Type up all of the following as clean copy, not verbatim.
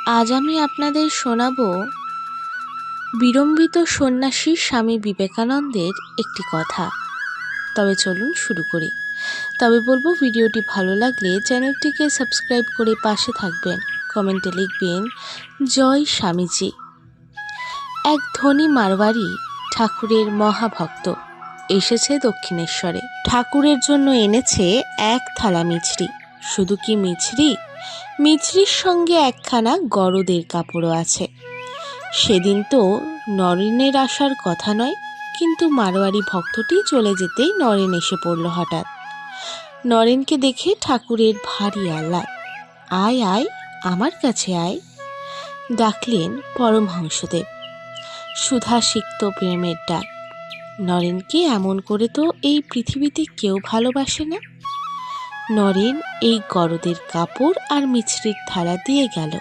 আজ আমি আপনাদের শোনাব বিড়ম্বিত সন্ন্যাসী স্বামী বিবেকানন্দের একটি কথা। তবে চলুন শুরু করি। তবে বলবো, ভিডিওটি ভালো লাগলে চ্যানেলটিকে সাবস্ক্রাইব করে পাশে থাকবেন। কমেন্টে লিখবেন জয় স্বামীজি। এক ধনী মারওয়ারি ঠাকুরের মহাভক্ত এসেছে দক্ষিণেশ্বরে। ঠাকুরের জন্য এনেছে এক থালা মিছরি। শুধু কি মিছরি, মিছরির সঙ্গে একখানা গরদের কাপড়ও আছে। সেদিন তো নরেনের আসার কথা নয়, কিন্তু মারোয়ারি ভক্তটি চলে যেতেই নরেন এসে পড়ল হঠাৎ। নরেনকে দেখে ঠাকুরের ভারী আহ্লাদ। আয় আয়, আমার কাছে আয়, ডাকলেন পরমহংসদেব। সুধাসিক্ত প্রেমের ডাক। নরেনকে এমন করে তো এই পৃথিবীতে কেউ ভালোবাসে না। নরেন এই গরদের কাপড় আর মিছরির থালা দিয়ে গেল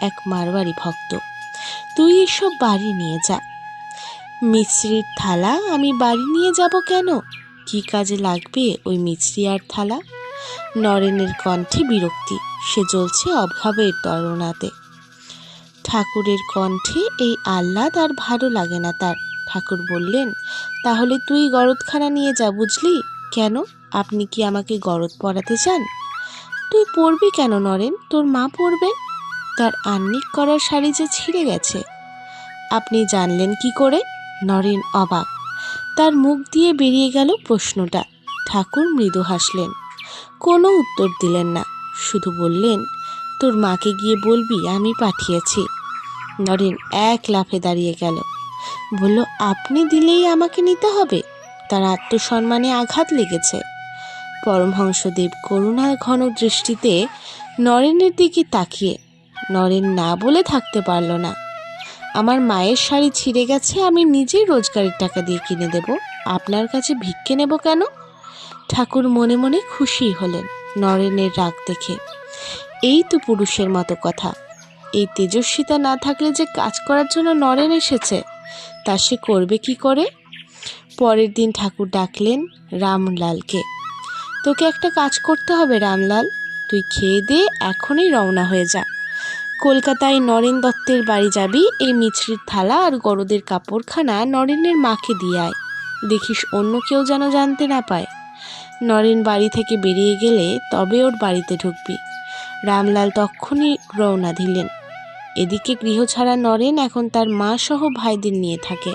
এক মারওয়ারি ভক্ত, তুই এসব বাড়ি নিয়ে যা। মিছরির থালা আমি বাড়ি নিয়ে যাব কেন? কি কাজে লাগবে ওই মিছরি আর থালা? নরেনের কণ্ঠে বিরক্তি, সে জ্বলছে অভাবের তরণাতে। ঠাকুরের কণ্ঠে এই আহ্লাদ আর ভালো লাগে না তার। ঠাকুর বললেন, তাহলে তুই গরদখানা নিয়ে যা, বুঝলি? কেন, আপনি কি আমাকে গরদ পরাতে চান? তুই পরবি কেন নরেন? তোর মা পরবেন। তার আহ্নিক করার শাড়ি যে ছিঁড়ে গেছে। আপনি জানলেন কি করে? নরেন অবাক, তার মুখ দিয়ে বেরিয়ে গেল প্রশ্নটা। ঠাকুর মৃদু হাসলেন, কোনো উত্তর দিলেন না, শুধু বললেন, তোর মাকে গিয়ে বলবি আমি পাঠিয়েছি। নরেন এক লাফে দাঁড়িয়ে গেল, বলল, আপনি দিলেই আমাকে নিতে হবে? তার আত্মসম্মানে আঘাত লেগেছে। পরমহংসদেব করুণা ঘন দৃষ্টিতে নরেনের দিকে তাকিয়ে, নরেন না বলে থাকতে পারল না। আমার মায়ের শাড়ি ছিঁড়ে গেছে, আমি নিজেই রোজগারের টাকা দিয়ে কিনে দেব, আপনার কাছে ভিক্ষে নেব কেন? ঠাকুর মনে মনে খুশি হলেন নরেনের রাগ দেখে। এই তো পুরুষের মতো কথা। এই তেজস্বিতা না থাকলে যে কাজ করার জন্য নরেন এসেছে, তা সে করবে কি করে? পরের দিন ঠাকুর ডাকলেন রামলালকে। তোকে একটা কাজ করতে হবে রামলাল, তুই খেয়ে দে এখনই রওনা হয়ে যা। কলকাতায় নরেন দত্তের বাড়ি যাবি, এই মিছরির থালা আর গরদের কাপড়খানা নরেনের মাকে দিয়ে আয়, দেখিস অন্য কেউ যেন জানতে না পায়। নরেন বাড়ি থেকে বেরিয়ে গেলে তবে ওর বাড়িতে ঢুকবি। রামলাল তক্ষুনি রওনা দিলেন। এদিকে গৃহছাড়া নরেন এখন তার মা সহ ভাইদের নিয়ে থাকে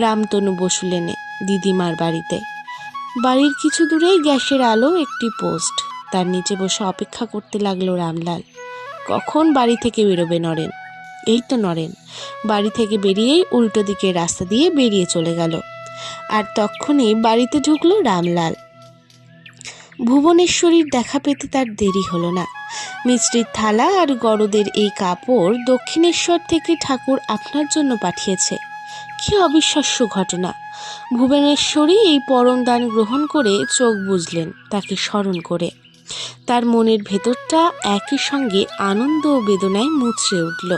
রামতনু বসু লেনে দিদিমার বাড়িতে। বাড়ির কিছু দূরেই গ্যাসের আলো একটি পোস্ট, তার নিচে বসে অপেক্ষা করতে লাগলো রামলাল। কখন বাড়ি থেকে বেরোবে নরেন? এই তো নরেন বাড়ি থেকে বেরিয়েই উল্টো দিকের রাস্তা দিয়ে বেরিয়ে চলে গেল। আর তক্ষুনি বাড়িতে ঢুকলো রামলাল। ভুবনেশ্বরীর দেখা পেতে তার দেরি হলো না। মিছরির থালা আর গরদের এই কাপড় দক্ষিণেশ্বর থেকে ঠাকুর আপনার জন্য পাঠিয়েছে। কি অবিশ্বাস্য ঘটনা! ভুবনেশ্বরী এই পরম দান গ্রহণ করে চোখ বুজলেন তাকে স্মরণ করে। তার মনের ভেতরটা একই সঙ্গে আনন্দ ও বেদনায় মুচড়ে উঠল।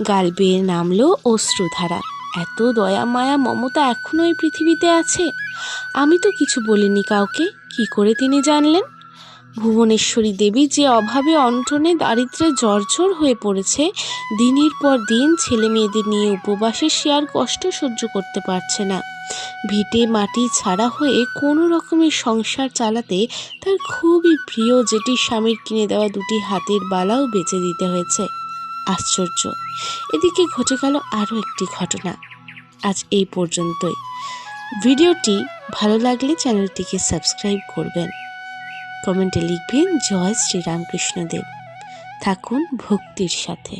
গাল বেয়ে নামলো অশ্রুধারা। এত দয়া মায়া মমতা এখনো এই পৃথিবীতে আছে? আমি তো কিছু বলিনি কাউকে, কি করে তিনি জানলেন? ভুবনেশ্বরী দেবী যে অভাবে অনটনে দারিদ্র্যে জর্জর হয়ে পড়েছে, দিনের পর দিন ছেলে মেয়েদের নিয়ে উপবাসে সে আর কষ্ট সহ্য করতে পারছে না। ভিটে মাটি ছাড়া হয়ে কোনো রকমের সংসার চালাতে তার খুবই প্রিয় জেঠির স্বামীর কিনে দেওয়া দুটি হাতের বালাও বেচে দিতে হয়েছে। আশ্চর্য! এদিকে ঘটে গেল আরও একটি ঘটনা। আজ এই পর্যন্তই। ভিডিওটি ভালো লাগলে চ্যানেলটিকে সাবস্ক্রাইব করবেন। কমেন্টে লিখবেন জয় শ্রীরামকৃষ্ণদেব। থাকুন ভক্তির সাথে।